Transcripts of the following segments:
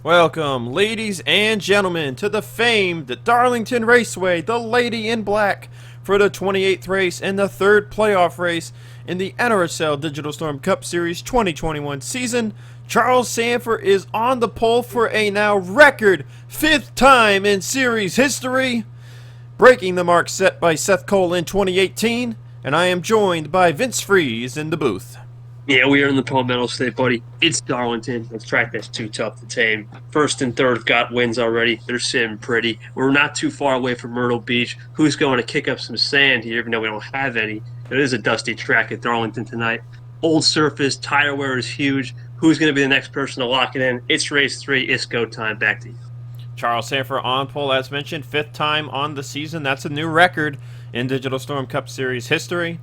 Welcome, ladies and gentlemen, to the famed Darlington Raceway, the Lady in Black, for the 28th race and the third playoff race in the NRSL Digital Storm Cup Series 2021 season. Charles Sandfer is on the pole for a now record 5th time in series history, breaking the mark set by Seth Cole in 2018, and I am joined by Vince Freeze in the booth. Yeah, we are in the Palmetto State, buddy. It's Darlington. It's track that's too tough to tame. First and third have got wins already. They're sitting pretty. We're not too far away from Myrtle Beach. Who's going to kick up some sand here, even though we don't have any? It is a dusty track at Darlington tonight. Old surface, tire wear is huge. Who's going to be the next person to lock it in? It's race 3. It's go time. Back to you. Charles Sandfer on pole, as mentioned, 5th time on the season. That's a new record in Digital Storm Cup Series history.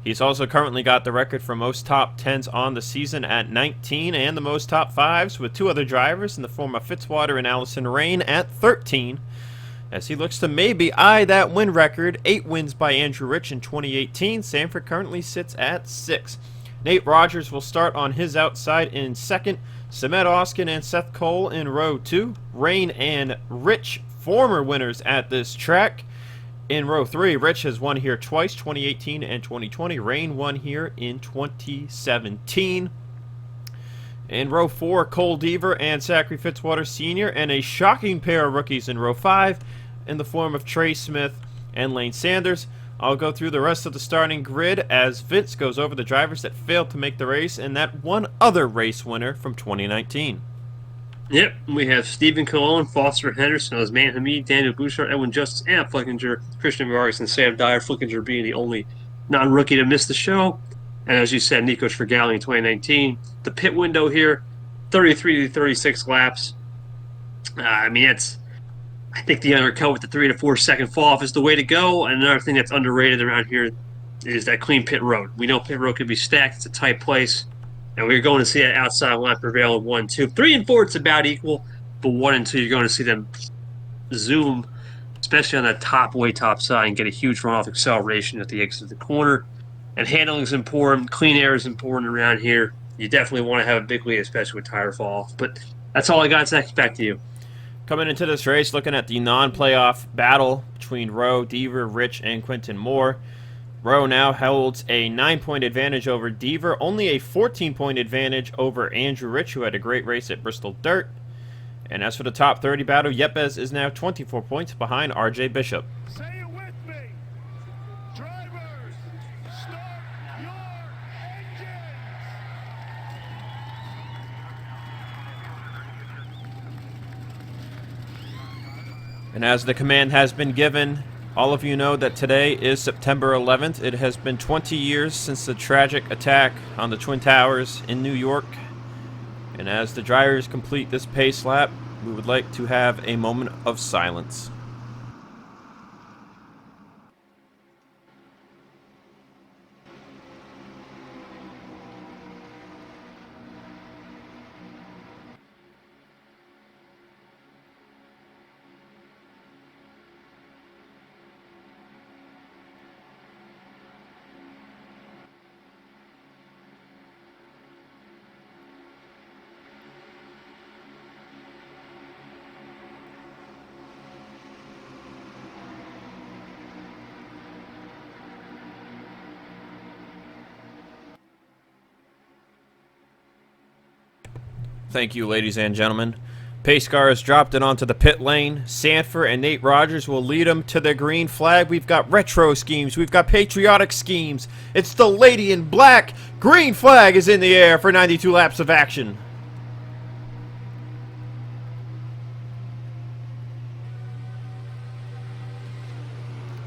He's also currently got the record for most top 10s on the season at 19 and the most top 5s with 2 other drivers in the form of Fitzwater and Allison Rain at 13. As he looks to maybe eye that win record, 8 wins by Andrew Rich in 2018, Sandfer currently sits at 6. Nate Rogers will start on his outside in second. Sandfer, Ozkan, and Seth Cole in row 2. Rain and Rich, former winners at this track. In row 3, Rich has won here twice, 2018 and 2020. Rain won here in 2017. In row 4, Cole Deaver and Zachary Fitzwater Sr. and a shocking pair of rookies in row 5 in the form of Trey Smith and Lane Sanders. I'll go through the rest of the starting grid as Vince goes over the drivers that failed to make the race and that one other race winner from 2019. Yep, we have Stephen Colon, Foster Henderson, Osman Hamid, Daniel Bouchard, Edwin Justice, and Flickinger, Christian Vargas, and Sam Dyer. Flickinger being the only non-rookie to miss the show. And as you said, Nico Sfrigali in 2019. The pit window here, 33 to 36 laps. I think the undercut with the 3 to 4 second fall off is the way to go. And another thing that's underrated around here is that clean pit road. We know pit road can be stacked. It's a tight place. And we're going to see that outside line prevail in 1, 2. 3 and 4, it's about equal. But 1 and 2, you're going to see them zoom, especially on that way top side, and get a huge runoff acceleration at the exit of the corner. And handling is important. Clean air is important around here. You definitely want to have a big lead, especially with tire fall off. But that's all I got. Zach, back to you. Coming into this race, looking at the non-playoff battle between Rowe, Deaver, Rich, and Quentin Moore. Rowe now holds a 9-point advantage over Deaver, only a 14-point advantage over Andrew Rich, who had a great race at Bristol Dirt. And as for the top 30 battle, Yepes is now 24 points behind RJ Bishop. Say it with me. Drivers, start your engines. And as the command has been given, all of you know that today is September 11th. It has been 20 years since the tragic attack on the Twin Towers in New York. And as the drivers complete this pace lap, we would like to have a moment of silence. Thank you, ladies and gentlemen. Pace car has dropped it onto the pit lane. Sandfer and Nate Rogers will lead them to the green flag. We've got retro schemes. We've got patriotic schemes. It's the Lady in Black. Green flag is in the air for 92 laps of action.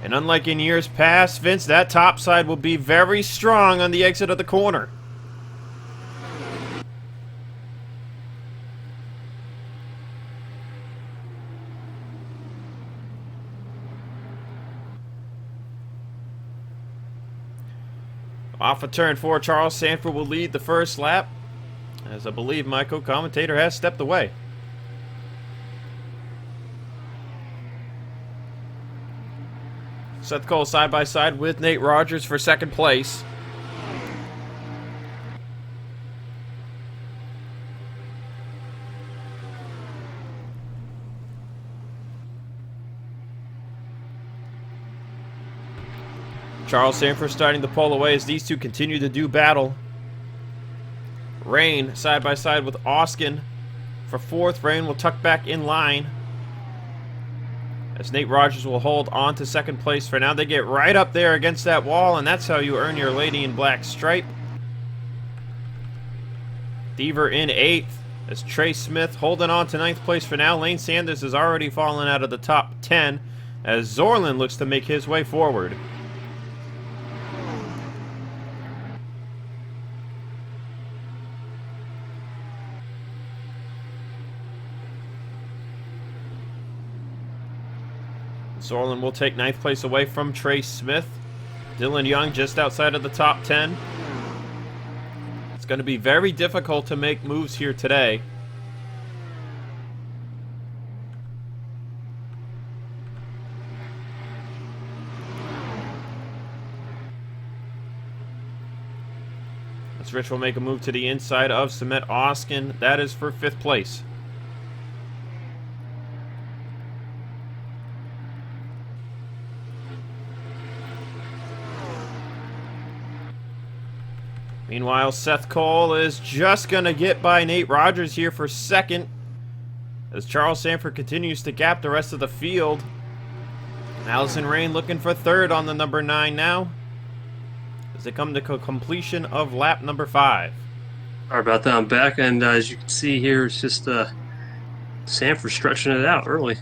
And unlike in years past, Vince, that top side will be very strong on the exit of the corner. Off of turn 4, Charles Sandfer will lead the first lap, as I believe my co-commentator has stepped away. Seth Cole side by side with Nate Rogers for second place. Charles Sandford starting to pull away as these two continue to do battle. Rain side by side with Ozkan for fourth. Rain will tuck back in line as Nate Rogers will hold on to second place for now. They get right up there against that wall, and that's how you earn your Lady in Black stripe. Deaver in 8th as Trey Smith holding on to 9th place for now. Lane Sanders has already fallen out of the top 10 as Zorlin looks to make his way forward. Zorlin will take 9th place away from Trey Smith. Dylan Young just outside of the top 10. It's going to be very difficult to make moves here today. As Rich will make a move to the inside of Cement Ozkan. That is for 5th place. Meanwhile, Seth Cole is just going to get by Nate Rogers here for 2nd as Charles Sandford continues to gap the rest of the field. Allison Rain looking for 3rd on the number 9 now as they come to completion of lap number 5. Sorry about that. I'm back, and as you can see here, it's just Sandford stretching it out early.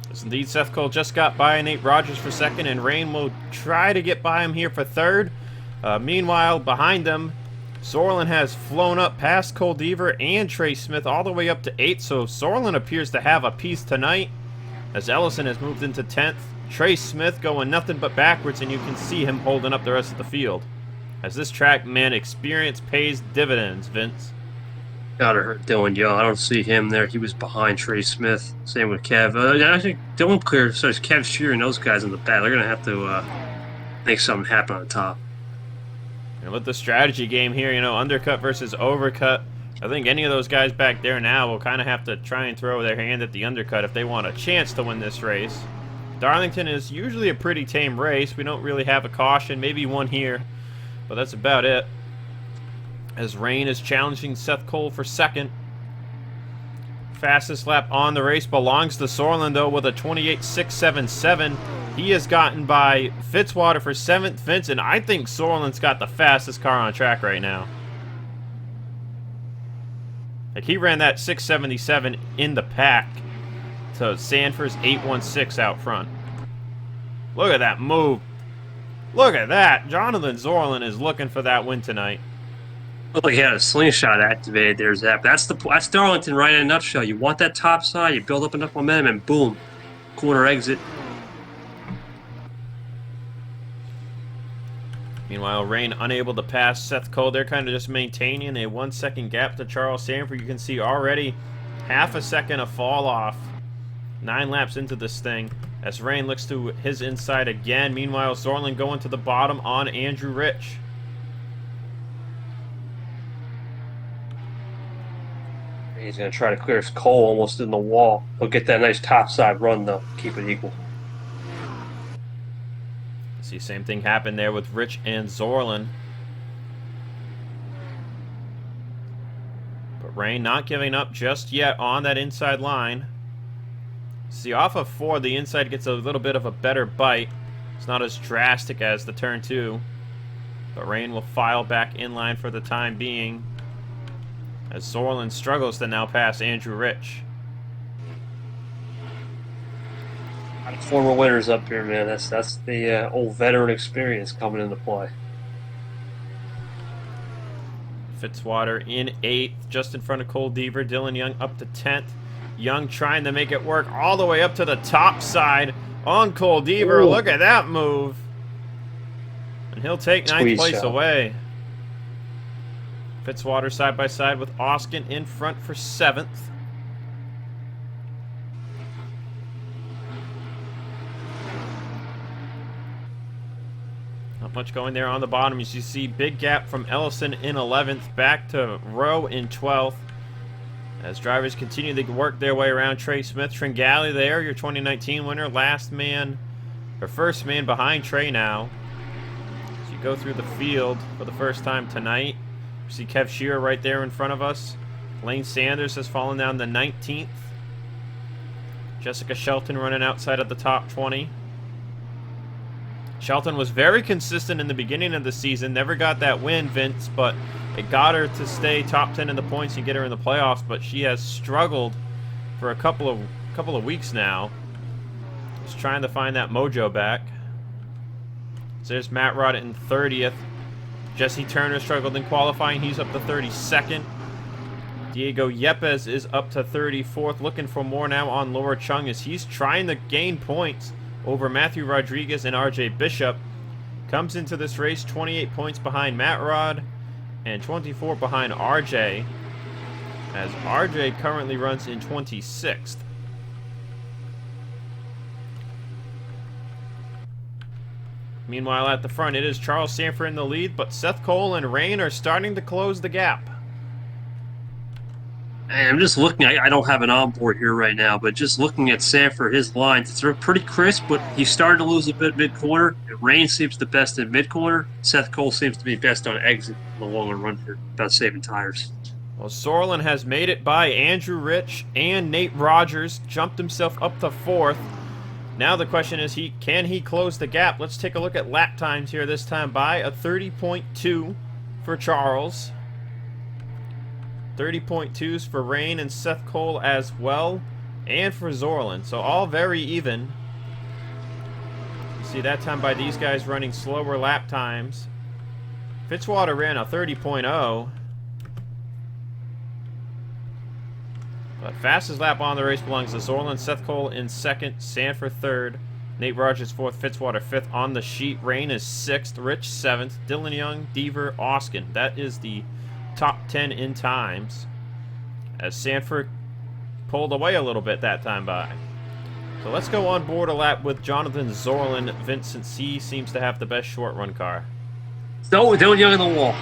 Yes, indeed, Seth Cole just got by Nate Rogers for 2nd, and Rain will try to get by him here for 3rd. Meanwhile, behind them, Zorlin has flown up past Cole Deaver and Trey Smith all the way up to 8th, so Zorlin appears to have a piece tonight as Ellison has moved into 10th. Trey Smith going nothing but backwards, and you can see him holding up the rest of the field. As this track, man, experience pays dividends, Vince. Gotta hurt Dylan Young. I don't see him there. He was behind Trey Smith. Same with Kev. I think Dylan clear. So it's Kev Shearer and those guys in the back. They're gonna have to make something happen on top. And with the strategy game here, you know, undercut versus overcut, I think any of those guys back there now will kind of have to try and throw their hand at the undercut if they want a chance to win this race. Darlington is usually a pretty tame race. We don't really have a caution, maybe one here, but that's about it. As Rain is challenging Seth Cole for 2nd. Fastest lap on the race belongs to Zorlin, though, with a 28.677. He has gotten by Fitzwater for 7th, Vince, and I think Zorlin's got the fastest car on track right now. Like, he ran that 677 in the pack to Sandford's 816 out front. Look at that move. Look at that. Jonathan Zorlin is looking for that win tonight. Looked like he had a slingshot activated there, Zap. That's Darlington right in a nutshell. You want that top side, you build up enough momentum, and boom, corner exit. Meanwhile, Rain unable to pass Seth Cole. They're kind of just maintaining a 1-second gap to Charles Sandford. You can see already half a second of fall off. 9 laps into this thing as Rain looks to his inside again. Meanwhile, Zorlin going to the bottom on Andrew Rich. He's going to try to clear his Cole almost in the wall. He'll get that nice topside run, though. Keep it equal. See, same thing happened there with Rich and Zorlin. But Rain not giving up just yet on that inside line. See, off of 4, the inside gets a little bit of a better bite. It's not as drastic as the turn 2. But Rain will file back in line for the time being as Zorlin struggles to now pass Andrew Rich. Former winners up here, man. That's the old veteran experience coming into play. Fitzwater in 8th, just in front of Cole Deaver. Dylan Young up to 10th. Young trying to make it work all the way up to the top side on Cole Deaver. Ooh. Look at that move. And he'll take 9th place away. Fitzwater side by side with Ozkan in front for 7th. Not much going there on the bottom. As you see, big gap from Ellison in 11th, back to Rowe in 12th. As drivers continue to work their way around Trey Smith. Tringali there, your 2019 winner. Last man Her first man behind Trey now. As you go through the field for the first time tonight. You see Kev Shearer right there in front of us. Lane Sanders has fallen down to 19th. Jessica Shelton running outside of the top 20. Shelton was very consistent in the beginning of the season. Never got that win, Vince, but it got her to stay top 10 in the points and get her in the playoffs. But she has struggled for a couple of weeks now. Just trying to find that mojo back. So there's Matt Rod in 30th. Jesse Turner struggled in qualifying. He's up to 32nd. Diego Yepes is up to 34th. Looking for more now on Laura Chung as he's trying to gain points over Matthew Rodriguez and RJ Bishop. Comes into this race 28 points behind Matt Rod and 24 behind RJ. As RJ currently runs in 26th. Meanwhile, at the front, it is Charles Sandfer in the lead, but Seth Cole and Rain are starting to close the gap. And I'm just looking, I don't have an onboard here right now, but just looking at Sandfer, his lines, it's pretty crisp, but he's starting to lose a bit mid-corner. Rain seems the best in mid-corner. Seth Cole seems to be best on exit in the longer run here, about saving tires. Well, Sorlin has made it by Andrew Rich and Nate Rogers, jumped himself up to 4th. Now the question is, can he close the gap? Let's take a look at lap times here this time by a 30.2 for Charles. 30.2s for Rain and Seth Cole as well, and for Zorlin. So all very even. You see that time by these guys running slower lap times. Fitzwater ran a 30.0. But fastest lap on the race belongs to Zorlin. Seth Cole in 2nd, Sandfer 3rd, Nate Rogers 4th, Fitzwater 5th on the sheet. Rain is 6th, Rich 7th, Dylan Young, Deaver, Ozkan. That is the top 10 in times. As Sandfer pulled away a little bit that time by. So let's go on board a lap with Jonathan Zorlin. Vincent C seems to have the best short run car. So Dylan Young on the wall.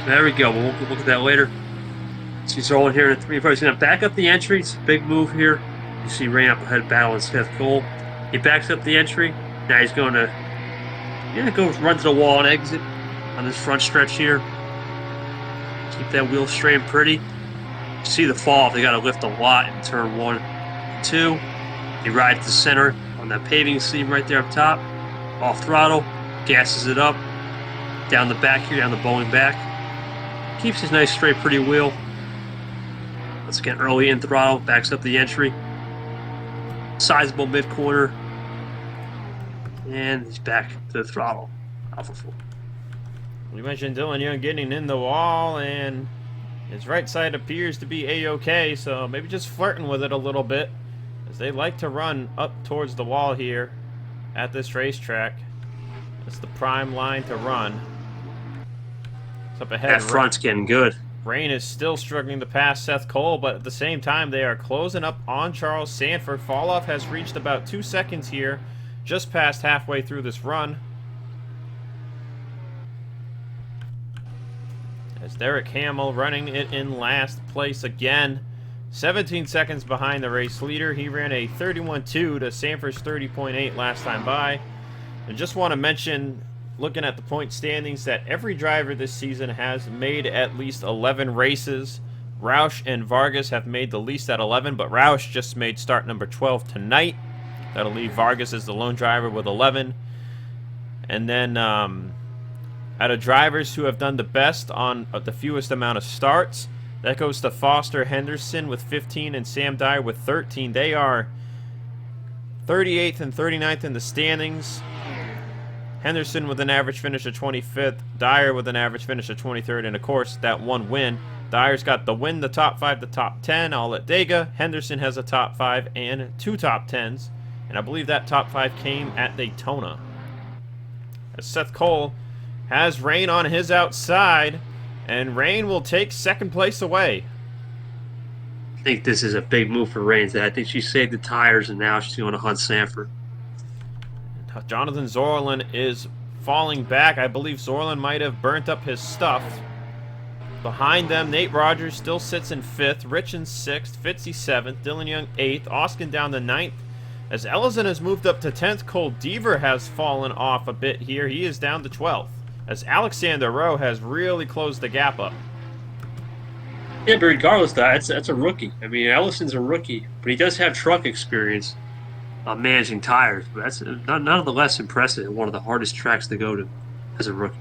There we go. We'll look at that later. See Zorlin here at 3. He's going to back up the entry. It's a big move here. You see Rain up ahead battling Seth Cole. He backs up the entry. Now he's going to go run to the wall and exit on this front stretch here. Keep that wheel straight and pretty. You see the fall. They got to lift a lot in turn 1 and 2. He rides the center on that paving seam right there up top. Off throttle. Gasses it up. Down the back here, down the bowling back. Keeps his nice straight pretty wheel. Let's get early in throttle, backs up the entry. Sizable mid-corner. And he's back to the throttle. Alpha full. We mentioned Dylan Young getting in the wall, and his right side appears to be A-OK, so maybe just flirting with it a little bit, as they like to run up towards the wall here at this racetrack. It's the prime line to run. It's up ahead. That front's getting good. Rain is still struggling to pass Seth Cole, but at the same time, they are closing up on Charles Sandfer. Falloff has reached about 2 seconds here, just past halfway through this run. As Derek Hamill running it in last place again. 17 seconds behind the race leader. He ran a 31.2 to Sandfer's 30.8 last time by. I just want to mention, looking at the point standings, that every driver this season has made at least 11 races. Roush and Vargas have made the least at 11, but Roush just made start number 12 tonight. That'll leave Vargas as the lone driver with 11. And then out of drivers who have done the best on the fewest amount of starts, that goes to Foster Henderson with 15 and Sam Dyer with 13. They are 38th and 39th in the standings. Henderson with an average finish of 25th. Dyer with an average finish of 23rd. And, of course, that one win. Dyer's got the win, the top 5, the top 10, all at Dega. Henderson has a top 5 and 2 top 10s. And I believe that top 5 came at Daytona. As Seth Cole has Rain on his outside. And Rain will take second place away. I think this is a big move for Rain. I think she saved the tires, and now she's going to hunt Sandfer. Jonathan Zorlin is falling back. I believe Zorlin might have burnt up his stuff. Behind them, Nate Rogers still sits in 5th, Rich in 6th, Fitzy 7th, Dylan Young 8th, Ozkan down to 9th, As Ellison has moved up to 10th, Cole Deaver has fallen off a bit here. He is down to 12th. As Alexander Rowe has really closed the gap up. Yeah, but regardless, that's a rookie. I mean, Ellison's a rookie, but he does have truck experience managing tires. But that's none of the less impressive. One of the hardest tracks to go to as a rookie.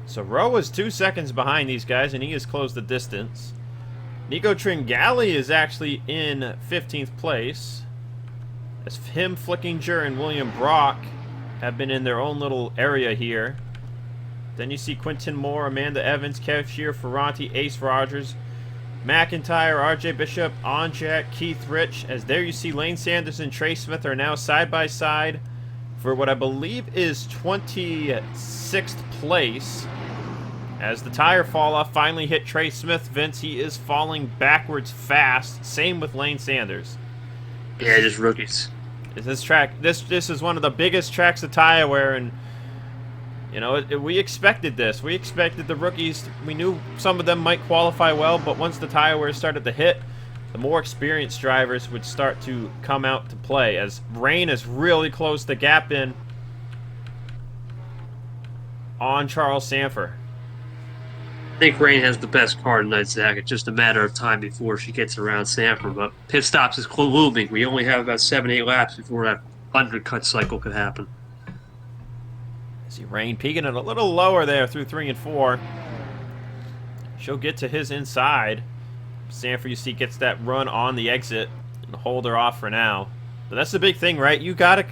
So Rowe is 2 seconds behind these guys, and he has closed the distance. Nico Tringali is actually in 15th place. As him, Flickinger, and William Brock have been in their own little area here. Then you see Quinton Moore, Amanda Evans, Kev Shear, Ferranti, Ace Rogers, McIntyre, RJ Bishop, Onjack, Keith Rich. As there you see Lane Sanders and Trey Smith are now side by side for what I believe is 26th place. As the tire fall off finally hit Trey Smith, Vince, he is falling backwards fast. Same with Lane Sanders. Yeah, just rookies. This track, this is one of the biggest tracks of tire wear, and you know, we expected this. We expected the rookies. We knew some of them might qualify well, but once the tire wear started to hit, the more experienced drivers would start to come out to play. As Rain has really closed the gap in on Charles Sandfer. I think Rain has the best car tonight, Zach. It's just a matter of time before she gets around Sanford. But pit stops is looming. We only have about 7-8 laps before that undercut cycle could happen. See Rain peaking it a little lower there through 3 and 4. She'll get to his inside. Sanford, you see, gets that run on the exit and hold her off for now. But that's the big thing, right? You gotta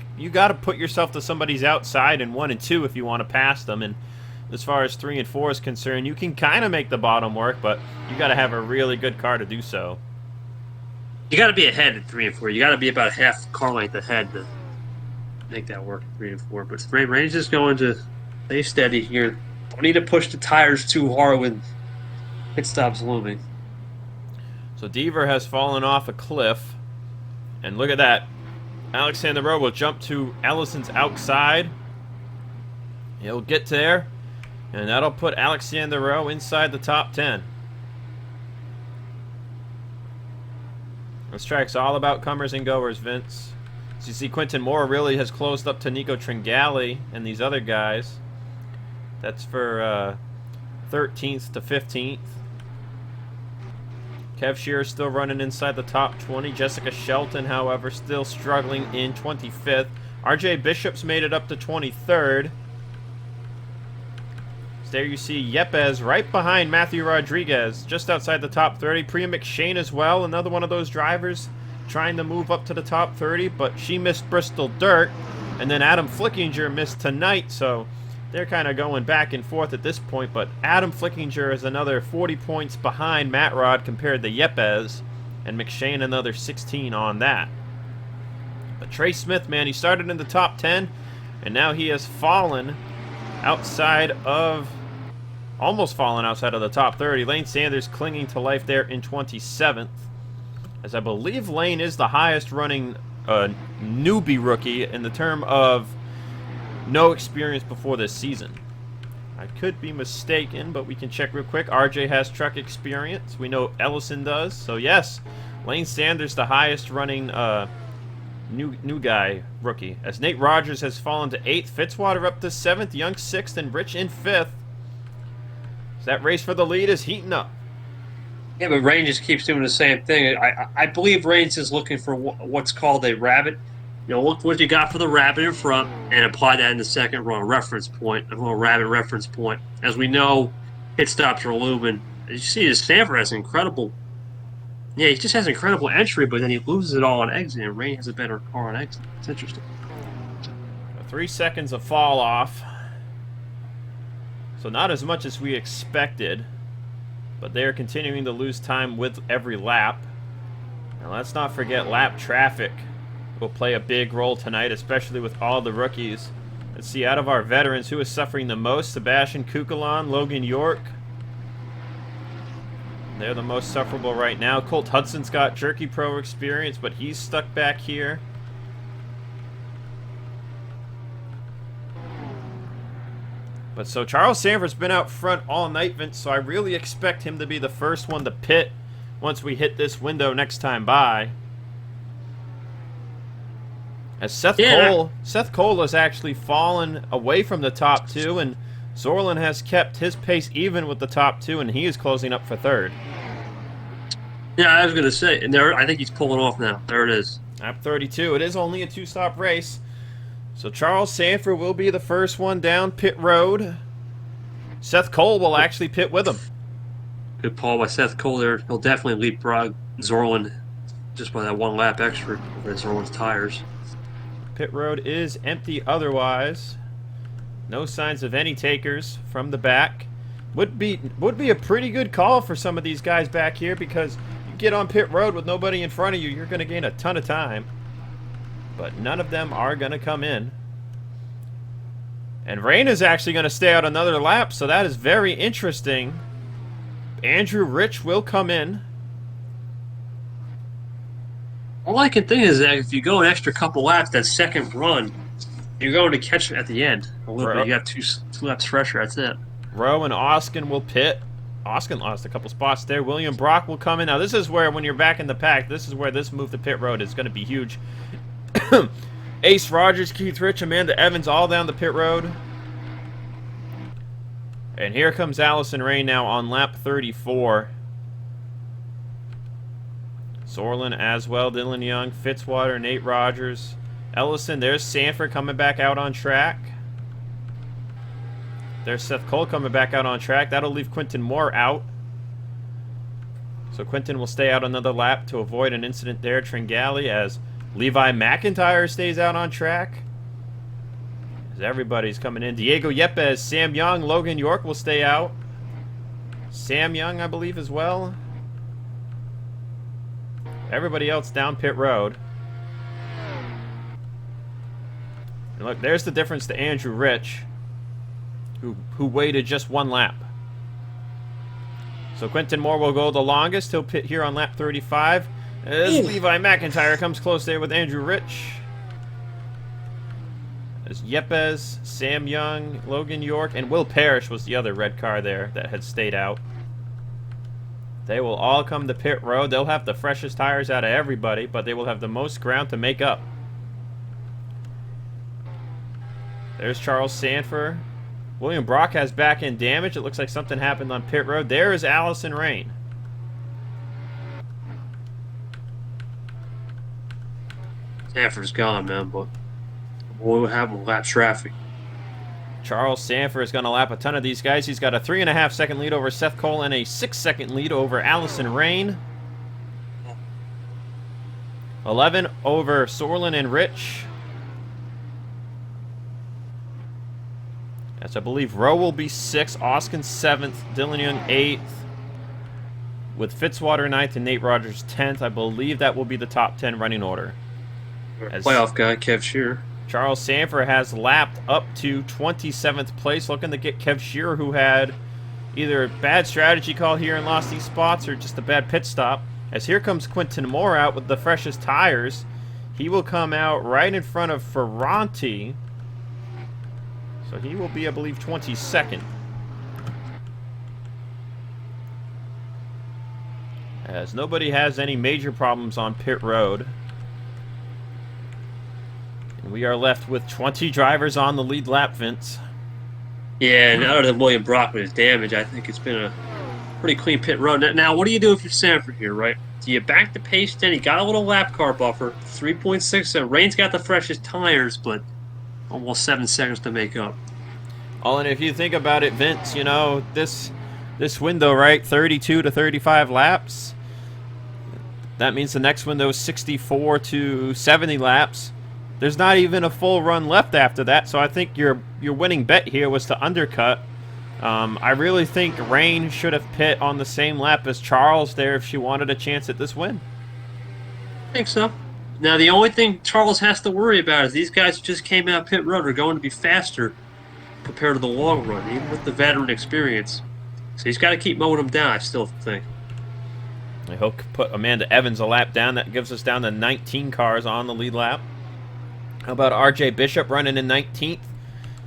put yourself to somebody's outside in 1 and 2 if you want to pass them. And as far as 3 and 4 is concerned, you can kind of make the bottom work, but you got to have a really good car to do so. You got to be ahead at 3 and 4. You got to be about a half car length ahead to make that work at 3 and 4. But Rain's just going to stay steady here. Don't need to push the tires too hard when pit stops looming. So Deaver has fallen off a cliff, and look at that. Alexander Rowe will jump to Ellison's outside. He'll get there. And that'll put Alexander Rowe inside the top 10. This track's all about comers and goers, Vince. As you see, Quinton Moore really has closed up to Nico Tringali and these other guys. That's for 13th to 15th. Kev Shearer still running inside the top 20. Jessica Shelton, however, still struggling in 25th. RJ Bishop's made it up to 23rd. There you see Yepes right behind Matthew Rodriguez, just outside the top 30. Priya McShane as well, another one of those drivers trying to move up to the top 30, but she missed Bristol Dirt. And then Adam Flickinger missed tonight, so they're kind of going back and forth at this point. But Adam Flickinger is another 40 points behind Matt Rod compared to Yepes, and McShane another 16 on that. But Trey Smith, man, he started in the top 10, and now he has fallen outside of... almost fallen outside of the top 30. Lane Sanders clinging to life there in 27th. As I believe Lane is the highest running newbie rookie in the term of no experience before this season. I could be mistaken, but we can check real quick. RJ has truck experience. We know Ellison does. So yes, Lane Sanders the highest running new guy rookie. As Nate Rogers has fallen to 8th. Fitzwater up to 7th. Young 6th. And Rich in 5th. That race for the lead is heating up. Yeah, but Rain just keeps doing the same thing. I believe Rain's is looking for what's called a rabbit. You know, look what you got for the rabbit in front and apply that in the second run, a reference point, a little rabbit reference point. As we know, pit stops are looming. As you see, Sandfer has incredible. Yeah, he just has incredible entry, but then he loses it all on exit, and Rain has a better car on exit. It's interesting. 3 seconds of fall off. So not as much as we expected, but they are continuing to lose time with every lap. Now let's not forget lap traffic will play a big role tonight, especially with all the rookies. Let's see, out of our veterans, who is suffering the most? Sebastian Kukulon, Logan York. They're the most sufferable right now. Colt Hudson's got Jerky Pro experience, but he's stuck back here. But so Charles Sandfer's been out front all night, Vince, so I really expect him to be the first one to pit once we hit this window next time by. As Seth Cole has actually fallen away from the top two, and Zorlin has kept his pace even with the top two, and he is closing up for third. Yeah, I was going to say, and there, I think he's pulling off now. There it is. Lap 32. It is only a two-stop race. So Charles Sandford will be the first one down pit road. Seth Cole will actually pit with him. Good call by Seth Cole there. He'll definitely leapfrog Zorlin just by that one lap extra over Zorlin's tires. Pit road is empty otherwise. No signs of any takers from the back. Would be a pretty good call for some of these guys back here, because you get on pit road with nobody in front of you, you're going to gain a ton of time. But none of them are going to come in. And Rain is actually going to stay out another lap, so that is very interesting. Andrew Rich will come in. All I can think is that if you go an extra couple laps, that second run, you're going to catch it at the end a little bit. You got two laps fresher. That's it. Rowe and Ozkan will pit. Ozkan lost a couple spots there. William Brock will come in. Now, this is where, when you're back in the pack, this is where this move to pit road is going to be huge. Ace Rogers, Keith Rich, Amanda Evans all down the pit road. And here comes Allison Rain now on lap 34. Zorlin as well, Dylan Young, Fitzwater, Nate Rogers, Ellison. There's Sandford coming back out on track. There's Seth Cole coming back out on track. That'll leave Quinton Moore out. So Quinton will stay out another lap to avoid an incident there. Tringali, as Levi McIntyre stays out on track. As everybody's coming in. Diego Yepes, Sam Young, Logan York will stay out. Sam Young, I believe, as well. Everybody else down pit road. And look, there's the difference to Andrew Rich, who waited just one lap. So Quinton Moore will go the longest. He'll pit here on lap 35. As Levi McIntyre comes close there with Andrew Rich. As Yepes, Sam Young, Logan York, and Will Parrish was the other red car there that had stayed out. They will all come to pit road. They'll have the freshest tires out of everybody, but they will have the most ground to make up. There's Charles Sandford. William Brock has back end damage. It looks like something happened on pit road. There is Allison Rain. Sandford's gone, man, but we'll have him lap traffic. Charles Sandford is going to lap a ton of these guys. He's got a 3.5 second lead over Seth Cole and a 6 second lead over Allison Rain. 11 over Zorlin and Rich. As I believe Rowe will be 6th, Ozkan 7th, Dylan Young 8th, with Fitzwater 9th and Nate Rogers 10th. I believe that will be the top 10 running order. As playoff guy, Kev Shearer. Charles Sandford has lapped up to 27th place, looking to get Kev Shearer, who had either a bad strategy call here and lost these spots, or just a bad pit stop. As here comes Quinton Moore out with the freshest tires. He will come out right in front of Ferranti. So he will be, I believe, 22nd. As nobody has any major problems on pit road. And we are left with 20 drivers on the lead lap, Vince. Yeah, and other than William Brock with his damage, I think it's been a pretty clean pit road. Now, what do you do if you're Sandford here, right? Do you back the pace then? He got a little lap car buffer, 3.6. Rain's got the freshest tires, but almost 7 seconds to make up. Oh, and if you think about it, Vince, you know, this window, right, 32 to 35 laps, that means the next window is 64 to 70 laps. There's not even a full run left after that, so I think your winning bet here was to undercut. I really think Rain should have pit on the same lap as Charles there if she wanted a chance at this win. I think so. Now, the only thing Charles has to worry about is these guys who just came out pit road are going to be faster compared to the long run, even with the veteran experience. So he's got to keep mowing them down, I still think. He'll put Amanda Evans a lap down. That gives us down to 19 cars on the lead lap. How about R.J. Bishop running in 19th,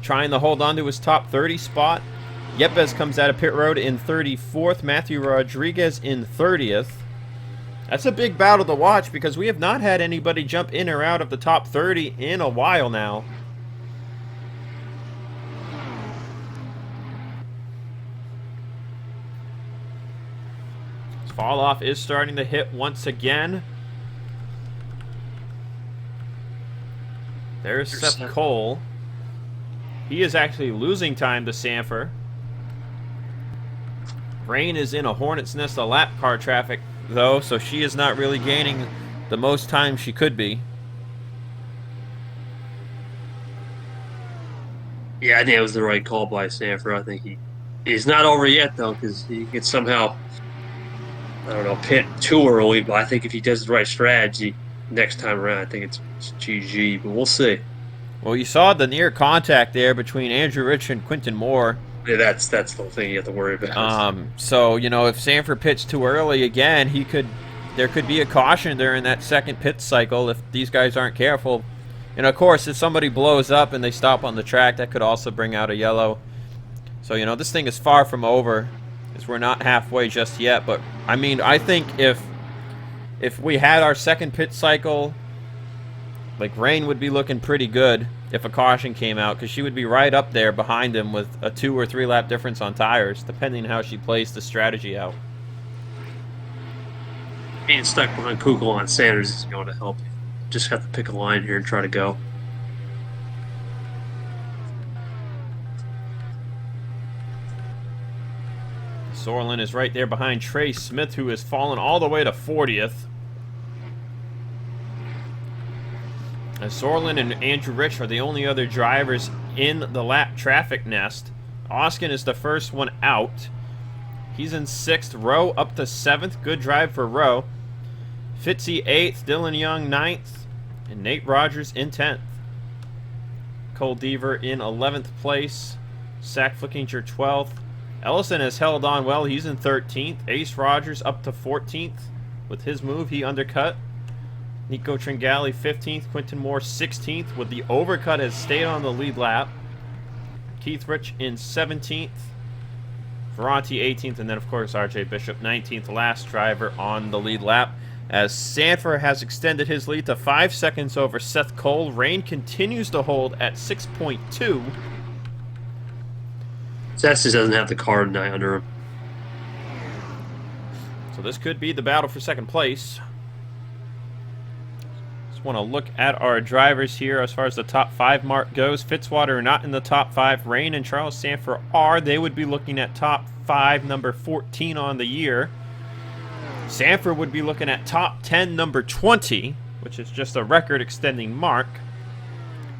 trying to hold on to his top 30 spot. Yepes comes out of pit road in 34th. Matthew Rodriguez in 30th. That's a big battle to watch because we have not had anybody jump in or out of the top 30 in a while now. Fall off is starting to hit once again. There's Seth Cole. He is actually losing time to Sandfer. Rain is in a hornet's nest of lap car traffic, though, so she is not really gaining the most time she could be. Yeah, I think it was the right call by Sandfer. I think he's not over yet, though, because he could somehow, I don't know, pit too early, but I think if he does the right strategy next time around, I think it's GG, but we'll see. Well, you saw the near contact there between Andrew Rich and Quinton Moore. Yeah, that's the whole thing you have to worry about. So, you know, if Sandfer pits too early again, there could be a caution during that second pit cycle if these guys aren't careful. And, of course, if somebody blows up and they stop on the track, that could also bring out a yellow. So, you know, this thing is far from over, as we're not halfway just yet. But, I mean, I think if we had our second pit cycle, like, Rain would be looking pretty good if a caution came out, because she would be right up there behind him with a 2 or 3 lap difference on tires, depending on how she plays the strategy out. Being stuck behind Kugel on Sanders is going to help you. Just have to pick a line here and try to go. Sorlin is right there behind Trey Smith, who has fallen all the way to 40th. As Sorlin and Andrew Rich are the only other drivers in the lap traffic nest. Ozkan is the first one out. He's in 6th. Rowe up to 7th. Good drive for Rowe. Fitzy 8th. Dylan Young 9th. And Nate Rogers in 10th. Cole Deaver in 11th place. Zach Flickinger 12th. Ellison has held on well. He's in 13th. Ace Rogers up to 14th. With his move, he undercut. Nico Tringali 15th, Quinton Moore 16th, with the overcut has stayed on the lead lap. Keith Rich in 17th, Ferranti 18th, and then of course RJ Bishop 19th, last driver on the lead lap. As Sandfer has extended his lead to 5 seconds over Seth Cole. Rain continues to hold at 6.2. Seth just doesn't have the card under him. So this could be the battle for second place. Want to look at our drivers here as far as the top 5 mark goes. Fitzwater not in the top 5. Rain and Charles Sandfer are. They would be looking at top 5, number 14 on the year. Sandfer would be looking at top 10, number 20, which is just a record extending mark.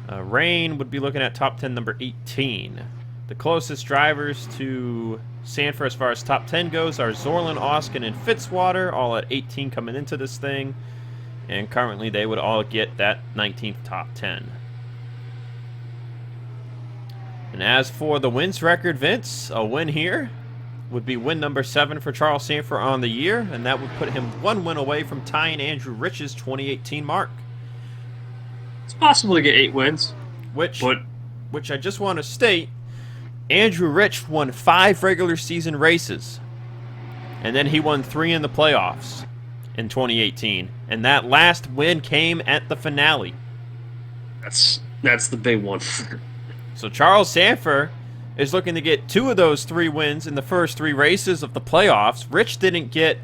Rain would be looking at top 10, number 18. The closest drivers to Sandfer as far as top 10 goes are Zorlin, Ozkan, and Fitzwater, all at 18 coming into this thing. And currently they would all get that 19th top 10. And as for the wins record, Vince, a win here would be win number 7 for Charles Sandfer on the year, and that would put him 1 win away from tying Andrew Rich's 2018 mark. It's possible to get 8 wins. Which I just want to state, Andrew Rich won 5 regular season races, and then he won 3 in the playoffs in 2018, and that last win came at the finale. That's the big one. So Charles Sandfer is looking to get 2 of those 3 wins in the first 3 races of the playoffs. Rich didn't get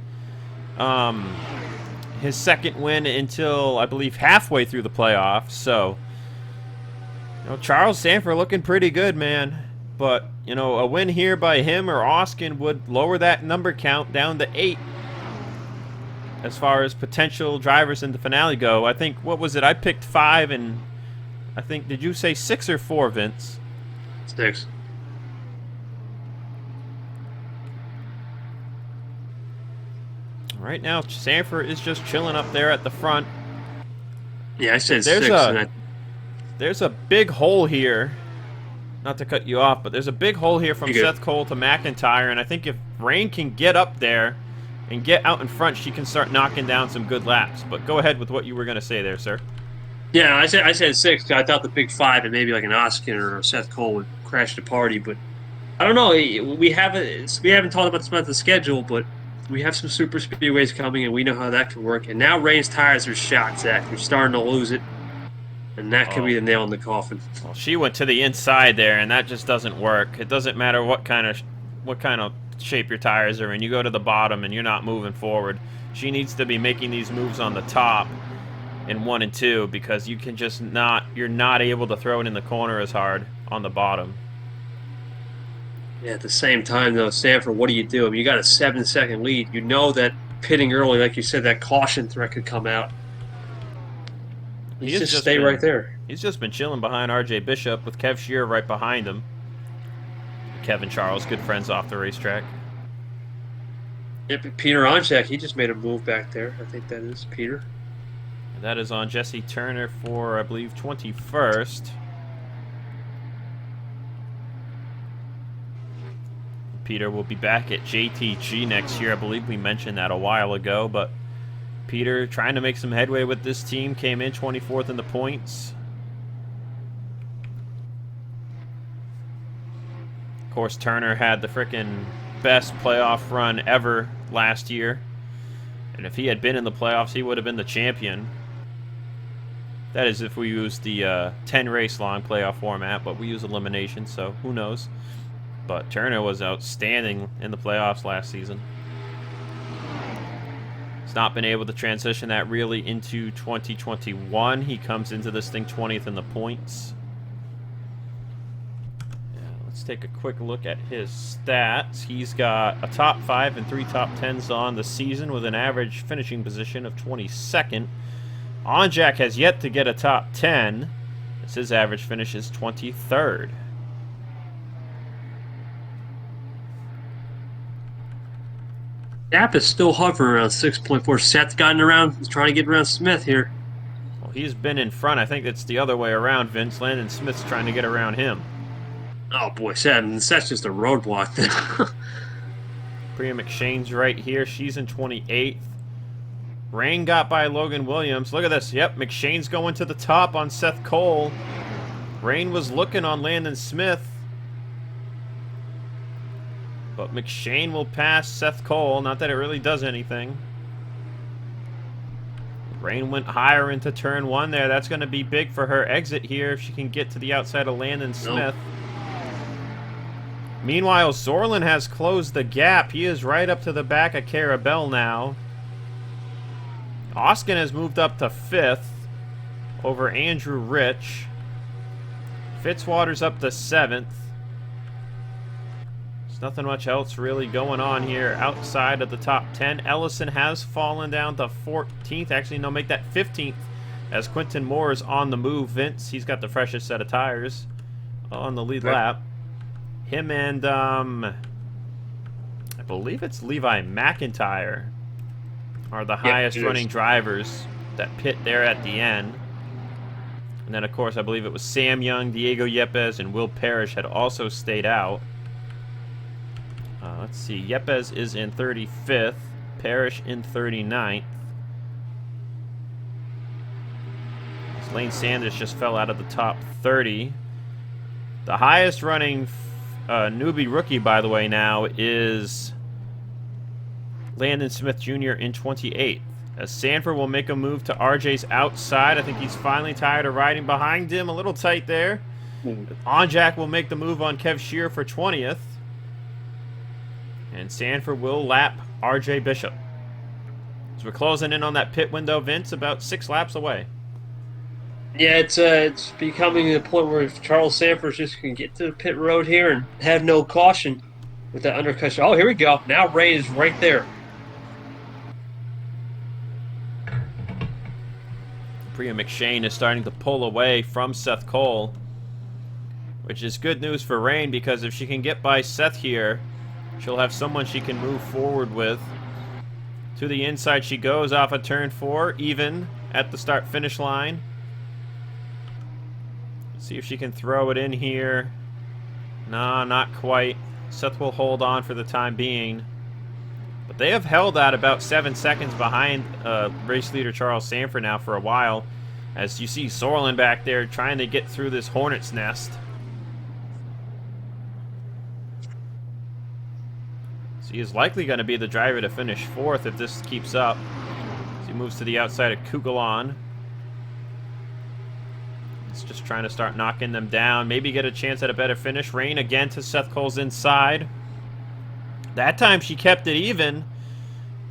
his second win until, I believe, halfway through the playoffs. So, you know, Charles Sandfer looking pretty good, man. But, you know, a win here by him or Ozkan would lower that number count down to 8. As far as potential drivers in the finale go. I think, what was it? I picked 5, and I think, did you say 6 or 4, Vince? 6. Right now, Sandfer is just chilling up there at the front. Yeah, I said there's 6. There's a big hole here. Not to cut you off, but there's a big hole here from Seth Cole to McIntyre, and I think if Rain can get up there and get out in front, she can start knocking down some good laps. But go ahead with what you were going to say there, sir. Yeah, I said 6. I thought the big 5 and maybe like an Ozkan or Seth Cole would crash the party, but I don't know. We haven't talked about the schedule, but We have some super speedways coming, and we know how that can work. And now Rain's tires are shot, Zach. They're starting to lose it, and that could be the nail in the coffin. Well, she went to the inside there, and that just doesn't work. It doesn't matter what kind of shape your tires are in. You go to the bottom, and you're not moving forward. She needs to be making these moves on the top in 1 and 2 because you can just not. You're not able to throw it in the corner as hard on the bottom. Yeah, at the same time, though, Sandfer, what do you do? I mean, you got a 7-second lead. You know that pitting early, like you said, that caution threat could come out. You just stay right there. He's just been chilling behind R.J. Bishop with Kev Shearer right behind him. Kevin Charles, good friends off the racetrack. Yep, Peter Onchak, he just made a move back there. I think that is Peter. And that is on Jesse Turner for, I believe, 21st. Peter will be back at JTG next year. I believe we mentioned that a while ago, but Peter trying to make some headway with this team, came in 24th in the points. Of course, Turner had the frickin' best playoff run ever last year. And if he had been in the playoffs, he would have been the champion. That is if we use the 10-race long playoff format, but we use elimination, so who knows. But Turner was outstanding in the playoffs last season. He's not been able to transition that really into 2021. He comes into this thing 20th in the points. Yeah, let's take a quick look at his stats. He's got a top 5 and 3 top 10s on the season with an average finishing position of 22nd. Onjak has yet to get a top 10, as his average finish is 23rd. Gap is still hovering around 6.4. Seth's gotten around. He's trying to get around Smith here. Well, he's been in front. I think it's the other way around, Vince. Landon Smith's trying to get around him. Oh, boy, Seth's just a roadblock then. Priya McShane's right here. She's in 28th. Rain got by Logan Williams. Look at this. Yep, McShane's going to the top on Seth Cole. Rain was looking on Landon Smith. But McShane will pass Seth Cole. Not that it really does anything. Rain went higher into turn 1 there. That's going to be big for her exit here if she can get to the outside of Landon Smith. Meanwhile, Zorlin has closed the gap. He is right up to the back of Carabelle now. Ozkan has moved up to 5th over Andrew Rich. Fitzwater's up to 7th. There's nothing much else really going on here outside of the top 10. Ellison has fallen down to 14th. Actually, no, make that 15th as Quinton Moore is on the move. Vince, he's got the freshest set of tires on the lead lap. Him and, I believe it's Levi McIntyre are the highest running drivers that pit there at the end. And then, of course, I believe it was Sam Young, Diego Yepes, and Will Parrish had also stayed out. Let's see. Yepes is in 35th. Parrish in 39th. Lane Sanders just fell out of the top 30. The highest running newbie rookie, by the way, now is Landon Smith Jr. in 28th. As Sandfer will make a move to RJ's outside. I think he's finally tired of riding behind him. A little tight there. Onjak will make the move on Kev Shearer for 20th. And Sandfer will lap RJ Bishop. So we're closing in on that pit window, Vince, about 6 laps away. Yeah, it's becoming the point where if Charles Sandford just can get to the pit road here and have no caution with that undercut. Oh, here we go. Now Ray is right there. Priya McShane is starting to pull away from Seth Cole, which is good news for Rain because if she can get by Seth here, she'll have someone she can move forward with. To the inside she goes off of turn 4, even at the start-finish line. See if she can throw it in here. Nah, not quite. Seth will hold on for the time being. But they have held at about 7 seconds behind race leader Charles Sandford now for a while. As you see Sorlin back there trying to get through this hornet's nest. So he is likely going to be the driver to finish 4th if this keeps up. As he moves to the outside of Kugelon. He's just trying to start knocking them down. Maybe get a chance at a better finish. Rain again to Seth Cole's inside. That time she kept it even.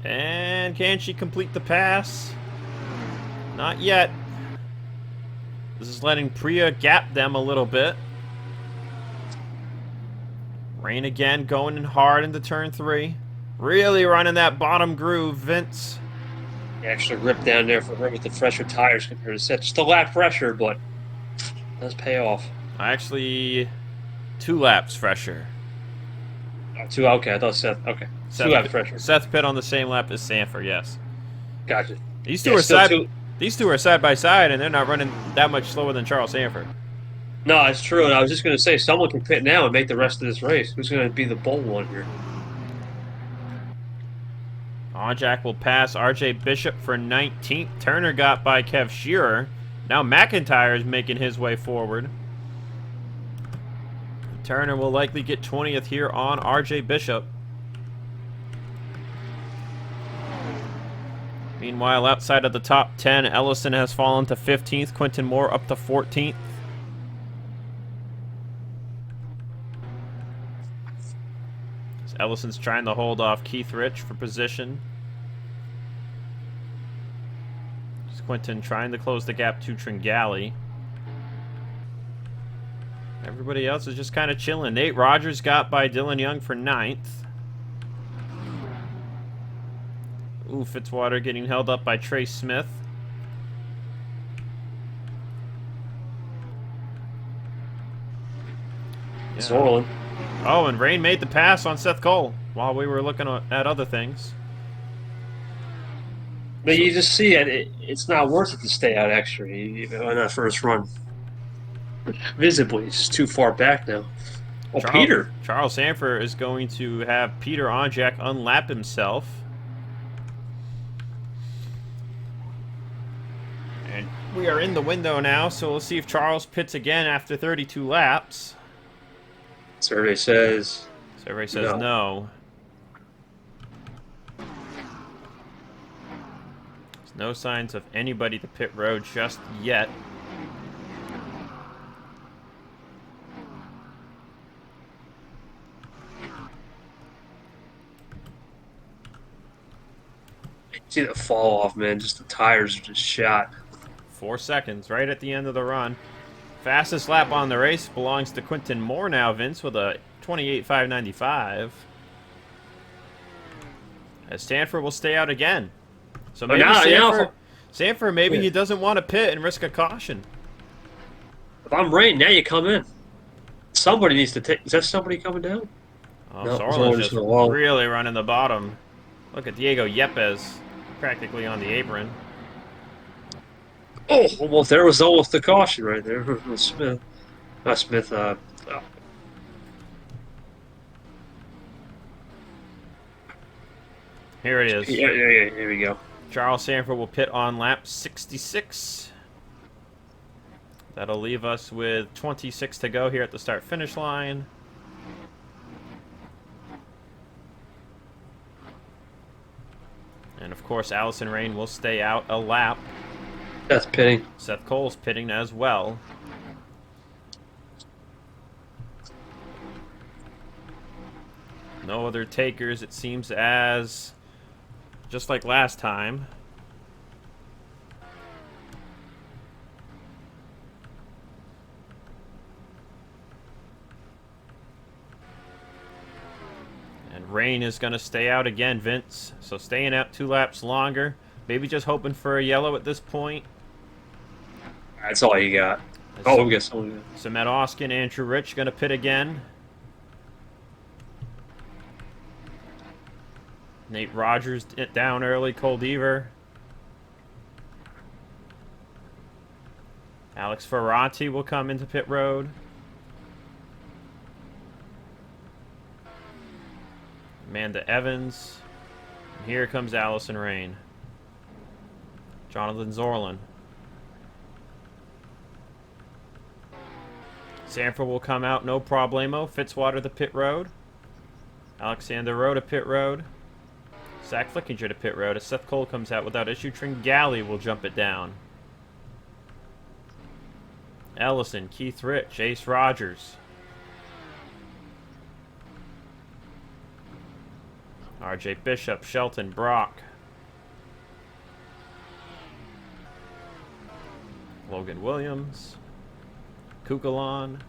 And can she complete the pass? Not yet. This is letting Priya gap them a little bit. Rain again going in hard into turn 3. Really running that bottom groove, Vince. Extra grip down there for her with the fresher tires compared to Seth. Just a lap fresher, but does pay off. Actually, 2 laps fresher. Two. Okay, I thought Seth. Okay, Seth, 2 laps fresher. Seth pit on the same lap as Sandfer, yes. Gotcha. These two Yeah, are still two- These two are side by side, and they're not running that much slower than Charles Sandfer. No, it's true. And I was just going to say, someone can pit now and make the rest of this race. Who's going to be the bold one here? Onjak will pass RJ Bishop for 19th. Turner got by Kev Shearer. Now McIntyre is making his way forward. Turner will likely get 20th here on RJ Bishop. Meanwhile, outside of the top 10, Ellison has fallen to 15th. Quentin Moore up to 14th. Ellison's trying to hold off Keith Rich for position. Quentin trying to close the gap to Tringali. Everybody else is just kind of chilling. Nate Rogers got by Dylan Young for 9th. Ooh, Fitzwater getting held up by Trey Smith. Yeah. Zorlin. Oh, and Rain made the pass on Seth Cole while we were looking at other things. But you just see it's not worth it to stay out extra on that first run. Visibly, it's just too far back now. Oh, Peter. Charles Sandfer is going to have Peter Onjak unlap himself. And we are in the window now, so we'll see if Charles pits again after 32 laps. Survey says no. There's no signs of anybody to pit road just yet. See the fall off, man. Just the tires are just shot. 4 seconds, right at the end of the run. Fastest lap on the race belongs to Quentin Moore now, Vince, with a 28.595. As Stanford will stay out again. So maybe Stanford, maybe he doesn't want to pit and risk a caution. If I'm Rain, now you come in. Somebody needs to take... Is that somebody coming down? Oh, No, Zorlin's Zorlin's just really running the bottom. Look at Diego Yepes practically on the apron. Oh, almost there was almost the caution right there. Smith. Not Smith, Here it is. Yeah, here we go. Charles Sanford will pit on lap 66. That'll leave us with 26 to go here at the start-finish line. And of course, Allison Rain will stay out a lap. That's pitting. Seth Cole's pitting as well. No other takers, it seems, as just like last time. And Rain is going to stay out again, Vince. So staying out 2 laps longer. Maybe just hoping for a yellow at this point. That's all you got. Oh, we got someone. So Matt Oskin, Andrew Rich going to pit again. Nate Rogers down early. Cole Deaver. Alex Ferranti will come into pit road. Amanda Evans. And here comes Allison Rain. Jonathan Zorlin. Sanford will come out, no problemo. Fitzwater the pit road. Alexander Rowe to pit road. Zach Flickinger to pit road. As Seth Cole comes out without issue, Tringali will jump it down. Ellison, Keith Rich, Ace Rogers. RJ Bishop, Shelton, Brock. Logan Williams. Kukalon.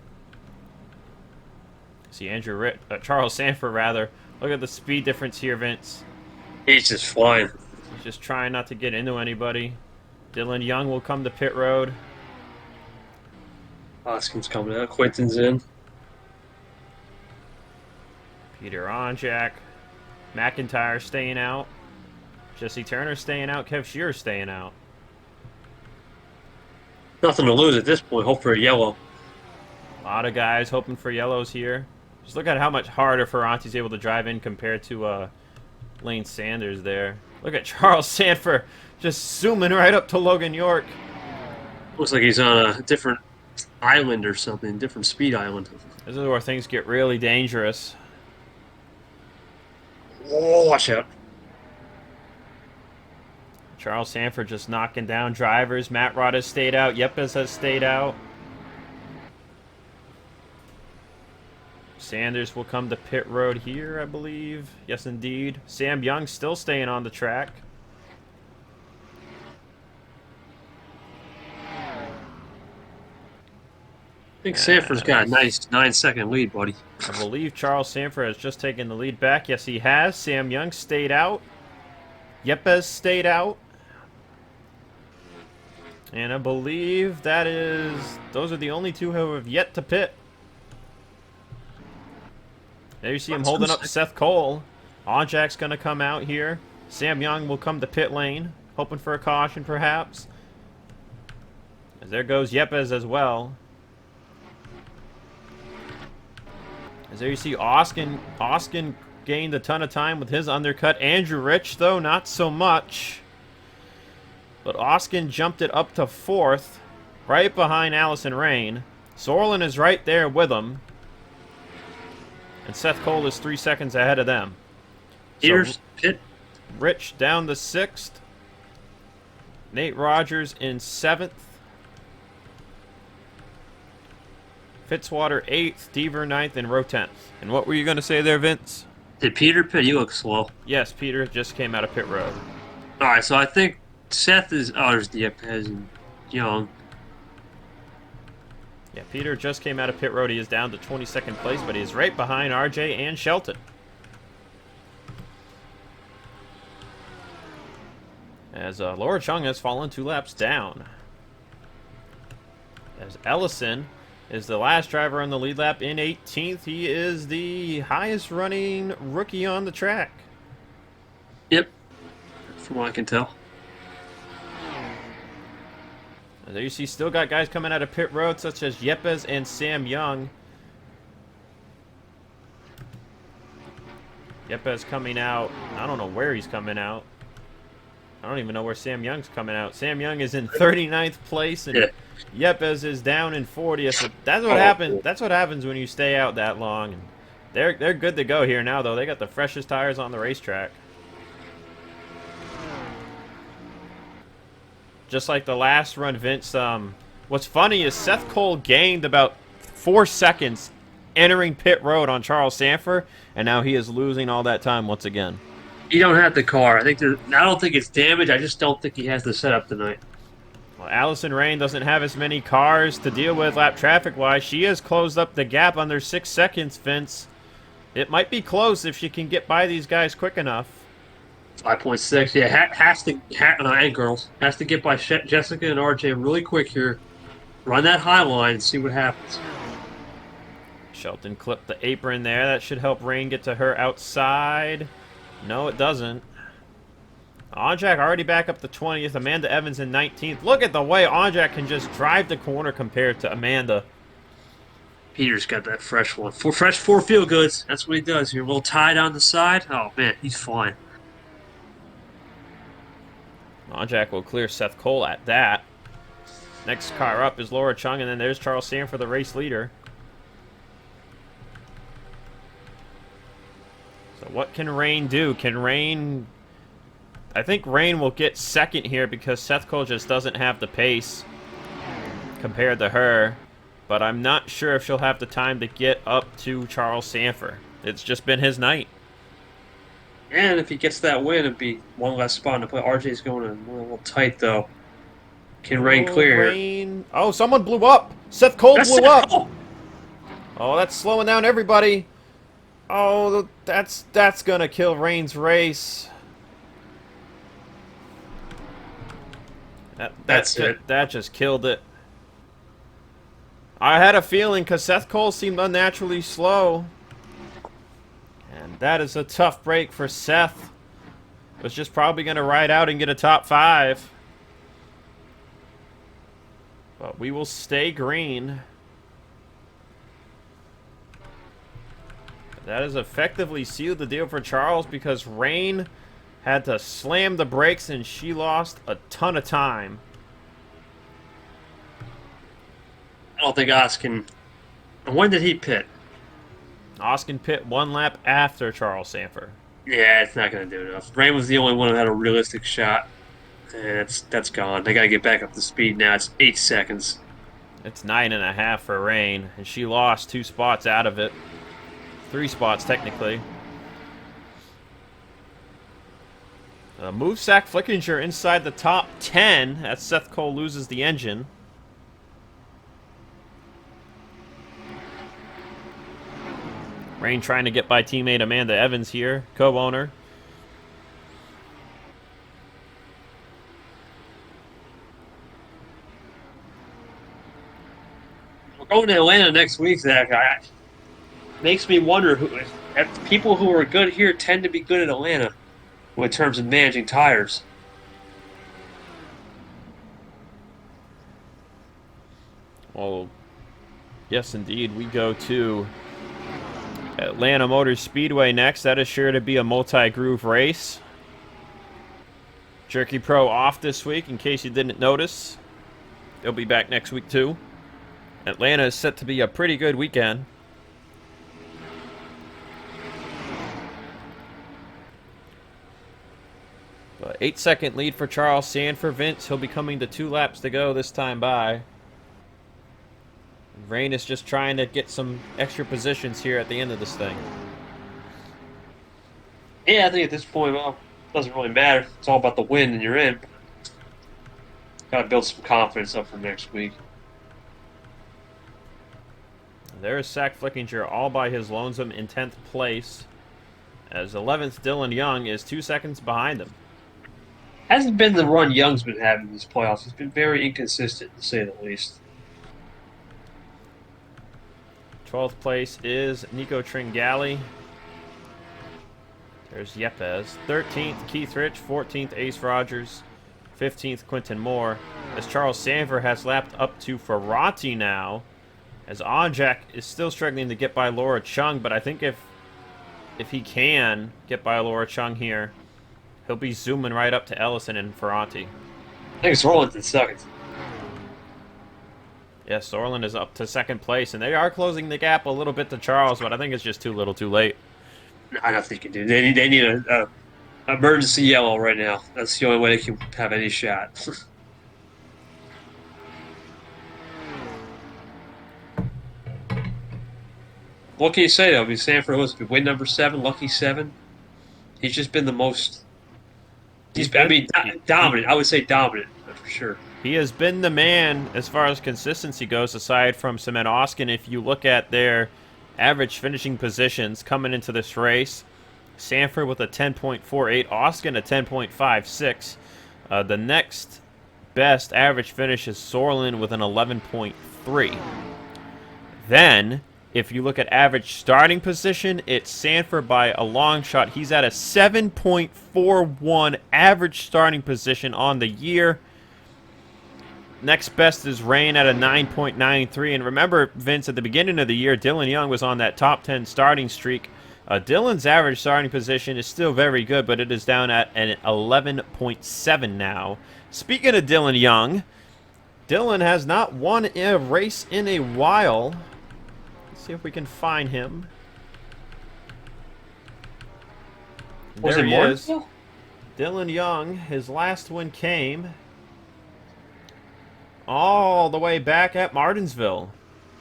See Charles Sandfer, rather. Look at the speed difference here, Vince. He's just flying. He's just trying not to get into anybody. Dylan Young will come to pit road. Oskin's coming out. Quinton's in. Peter Onjak. McIntyre staying out. Jesse Turner staying out. Kev Shearer staying out. Nothing to lose at this point. Hope for a yellow. A lot of guys hoping for yellows here. Just look at how much harder Ferranti's able to drive in compared to Lane Sanders there. Look at Charles Sandfer just zooming right up to Logan York. Looks like he's on a different island or something. Different speed island. This is where things get really dangerous. Oh, watch out. Charles Sandfer just knocking down drivers. Matt Rod has stayed out. Yepes has stayed out. Sanders will come to pit road here, I believe. Yes, indeed. Sam Young still staying on the track. I think Sanford's got a nice 9-second lead, buddy. I believe Charles Sandfer has just taken the lead back. Yes, he has. Sam Young stayed out. Yepes stayed out. And I believe those are the only two who have yet to pit. There you see him holding up Seth Cole. Onjak's going to come out here. Sam Young will come to pit lane, hoping for a caution perhaps. As there goes Yepes as well. As there you see Ozkan gained a ton of time with his undercut. Andrew Rich, though, not so much. But Ozkan jumped it up to 4th, right behind Allison Rain. Sorlin is right there with him. And Seth Cole is 3 seconds ahead of them. Here's pit. Rich down to 6th. Nate Rogers in 7th. Fitzwater 8th, Deaver 9th, and Rowe 10th. And what were you going to say there, Vince? Did Peter pit? You look slow. Yes, Peter just came out of pit road. All right, so I think Seth is... Oh, there's Yepes and Young. Yeah, Peter just came out of pit road. He is down to 22nd place, but he is right behind RJ and Shelton. As Laura Chung has fallen 2 laps down. As Ellison is the last driver on the lead lap in 18th. He is the highest running rookie on the track. Yep, from what I can tell. And there you see still got guys coming out of pit road such as Yepes and Sam Young. Yepes coming out. I don't know where he's coming out. I don't even know where Sam Young's coming out. Sam Young is in 39th place, and Yepes is down in 40th. So that's what happened. That's what happens when you stay out that long. And they're good to go here now, though. They got the freshest tires on the racetrack. Just like the last run, Vince. What's funny is Seth Cole gained about 4 seconds entering pit road on Charles Sandfer, and now he is losing all that time once again. He don't have the car. I don't think it's damaged. I just don't think he has the setup tonight. Well, Allison Rain doesn't have as many cars to deal with lap traffic-wise. She has closed up the gap under 6 seconds, Vince. It might be close if she can get by these guys quick enough. 5.6. Yeah, has to, and girls, has to get by Jessica and RJ really quick here. Run that high line and see what happens. Shelton clipped the apron there. That should help Rain get to her outside. No, it doesn't. Onjak already back up to 20th. Amanda Evans in 19th. Look at the way Onjak can just drive the corner compared to Amanda. Peter's got that fresh one. Fresh 4 feel goods. That's what he does here. A little tie down the side. Oh, man, he's flying. Onjak will clear Seth Cole at that. Next car up is Laura Chung, and then there's Charles Sandfer, the race leader. So what can Rain do? Can Rain... I think Rain will get second here because Seth Cole just doesn't have the pace compared to her. But I'm not sure if she'll have the time to get up to Charles Sandfer. It's just been his night. And if he gets that win, it'd be one less spot to play. RJ's going in a little tight, though. Can Rain clear? Rain. Oh, someone blew up. Seth Cole That's blew Seth up. Cole! Oh, that's slowing down everybody. Oh, that's gonna kill Rain's race. That's it. That just killed it. I had a feeling because Seth Cole seemed unnaturally slow. And that is a tough break for Seth. Was just probably going to ride out and get a top 5. But we will stay green. That has effectively sealed the deal for Charles because Rain had to slam the brakes and she lost a ton of time. I don't think Ozkan... When did he pit? Ozkan pit 1 lap after Charles Sandfer. Yeah, it's not going to do enough. Rain was the only one who had a realistic shot. And that's gone. They got to get back up to speed now. It's 8 seconds. It's 9.5 for Rain, and she lost 2 spots out of it. 3 spots, technically. Move Sack Flickinger inside the top 10 as Seth Cole loses the engine. Rain trying to get by teammate Amanda Evans here, co-owner. We're going to Atlanta next week, Zach. Makes me wonder if people who are good here tend to be good at Atlanta in terms of managing tires. Well, yes, indeed. We go to Atlanta Motor Speedway next. That is sure to be a multi-groove race. Jerky Pro off this week, in case you didn't notice. They'll be back next week, too. Atlanta is set to be a pretty good weekend. But 8-second lead for Charles Sandfer. Vince, he'll be coming to 2 laps to go this time by. Rain is just trying to get some extra positions here at the end of this thing. Yeah, I think at this point, well, it doesn't really matter. It's all about the win and you're in. Got to build some confidence up for next week. There's Sack Flickinger all by his lonesome in 10th place, as 11th Dylan Young is 2 seconds behind him. Hasn't been the run Young's been having in these playoffs. He's been very inconsistent, to say the least. 12th place is Nico Tringali. There's Yepes. 13th, Keith Rich. 14th, Ace Rogers. 15th, Quentin Moore. As Charles Sandfer has lapped up to Ferrati now. As Onjak is still struggling to get by Laura Chung, but I think if he can get by Laura Chung here, he'll be zooming right up to Ellison and Ferrati. I think it's Darlington second. Yes, Orland is up to 2nd place, and they are closing the gap a little bit to Charles, but I think it's just too little too late. I don't think you do. They need a emergency yellow right now. That's the only way they can have any shot. What can you say, though? I mean, Sandfer was win number 7, lucky 7. He's just been the most... dominant. I would say dominant, for sure. He has been the man as far as consistency goes, aside from Cement Ozkan. If you look at their average finishing positions coming into this race, Sandfer with a 10.48, Ozkan a 10.56. The next best average finish is Sorlin with an 11.3. Then, if you look at average starting position, it's Sandfer by a long shot. He's at a 7.41 average starting position on the year. Next best is Rain at a 9.93. And remember, Vince, at the beginning of the year, Dylan Young was on that top 10 starting streak. Dylan's average starting position is still very good, but it is down at an 11.7 now. Speaking of Dylan Young, Dylan has not won a race in a while. Let's see if we can find him. Was There it he more? is. Dylan Young, his last win came all the way back at Martinsville.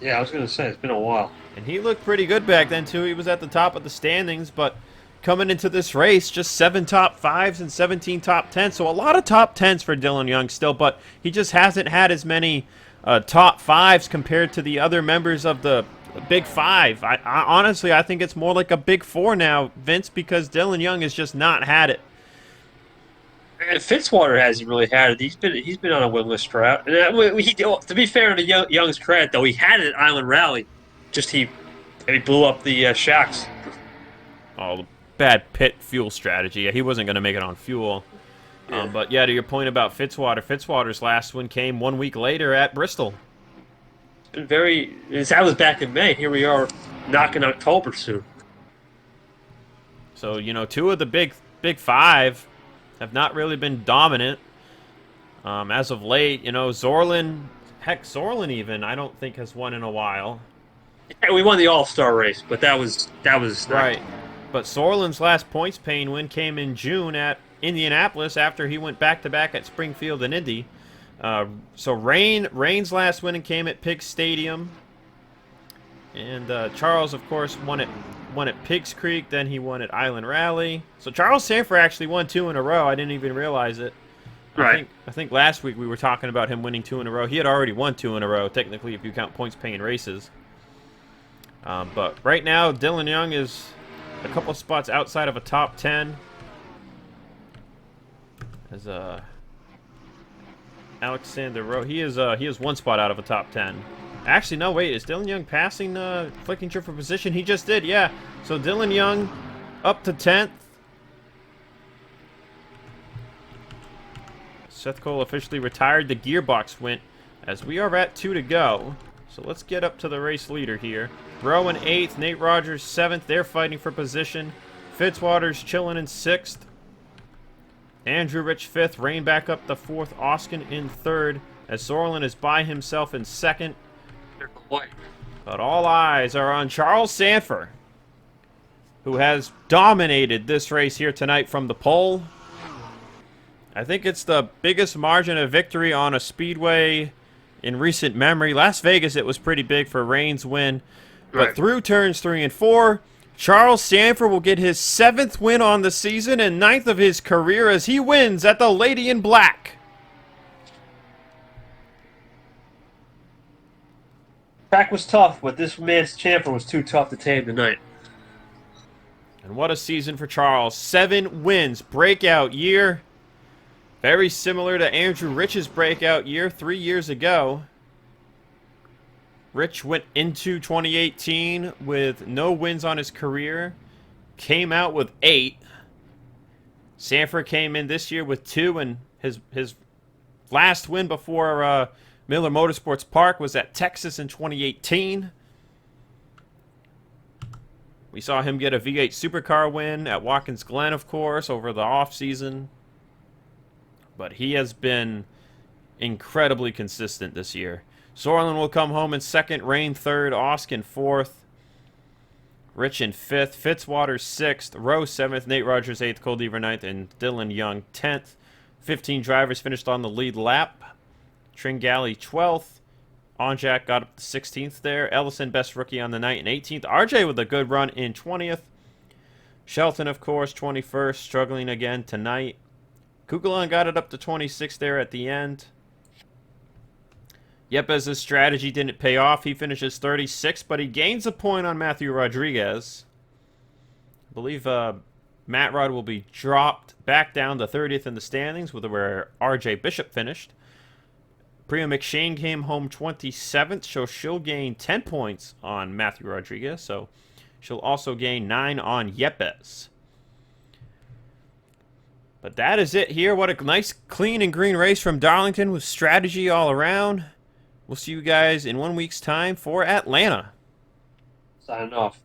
Yeah, I was gonna say it's been a while. And he looked pretty good back then, too. He was at the top of the standings, but coming into this race, just 7 top 5s and 17 top 10s. So a lot of top 10s for Dylan Young still, but he just hasn't had as many top 5s compared to the other members of the Big 5. I honestly, I think it's more like a Big 4 now, Vince, because Dylan Young has just not had it. And Fitzwater hasn't really had it. He's been on a winless drought. And to be fair to Young's credit, though, he had it at Island Rally. Just he blew up the shacks. Oh, bad pit fuel strategy. Yeah, he wasn't going to make it on fuel. Yeah. But yeah, to your point about Fitzwater, Fitzwater's last one came 1 week later at Bristol. It's been that was back in May. Here we are, knocking October soon. So, you know, 2 of the big 5 have not really been dominant. As of late, you know, Zorlin even, I don't think has won in a while. Yeah, we won the All-Star race, but that was Right. But Zorlin's last points paying win came in June at Indianapolis after he went back-to-back at Springfield and Indy. So Rain's last win came at Pig Stadium. And Charles, of course, won at Pigs Creek. Then he won at Island Rally. So Charles Sandfer actually won 2 in a row. I didn't even realize it. Right. I think last week we were talking about him winning 2 in a row. He had already won 2 in a row, technically, if you count points-paying races. But right now, Dylan Young is a couple of spots outside of a top 10. As Alexander Rowe, he is 1 spot out of a top 10. Actually, no, wait, is Dylan Young passing Flicking Trip for position? He just did, yeah. So Dylan Young up to 10th. Seth Cole officially retired. The gearbox went as we are at 2 to go. So let's get up to the race leader here. Rowe in 8th, Nate Rogers 7th. They're fighting for position. Fitzwater's chilling in 6th. Andrew Rich 5th. Rain back up to 4th. Ozkan in 3rd. As Zorlin is by himself in 2nd. But all eyes are on Charles Sandfer, who has dominated this race here tonight from the pole. I think it's the biggest margin of victory on a Speedway in recent memory. Las Vegas, it was pretty big for Rain's win. Right. But through turns 3 and 4, Charles Sandfer will get his 7th win on the season and 9th of his career as he wins at the Lady in Black. Track was tough, but this man's champion was too tough to tame tonight. And what a season for Charles. 7 wins, breakout year. Very similar to Andrew Rich's breakout year 3 years ago. Rich went into 2018 with no wins on his career. Came out with 8. Sandfer came in this year with 2, and his last win before Miller Motorsports Park was at Texas in 2018. We saw him get a V8 Supercar win at Watkins Glen, of course, over the offseason. But he has been incredibly consistent this year. Zorlin will come home in 2nd, Rain 3rd, Ozkan 4th, Rich in 5th, Fitzwater 6th, Rowe 7th, Nate Rogers 8th, Cole Deaver 9th, and Dylan Young 10th. 15 drivers finished on the lead lap. Tringali 12th. Onjak got up to 16th there. Ellison, best rookie on the night, in 18th. RJ with a good run in 20th. Shelton, of course, 21st, struggling again tonight. Kukulon got it up to 26th there at the end. Yepes' strategy didn't pay off. He finishes 36th, but he gains a point on Matthew Rodriguez. I believe Matt Rod will be dropped back down to 30th in the standings, with where RJ Bishop finished. Priya McShane came home 27th, so she'll gain 10 points on Matthew Rodriguez. So she'll also gain 9 on Yepes. But that is it here. What a nice, clean, and green race from Darlington with strategy all around. We'll see you guys in 1 week's time for Atlanta. Signing off.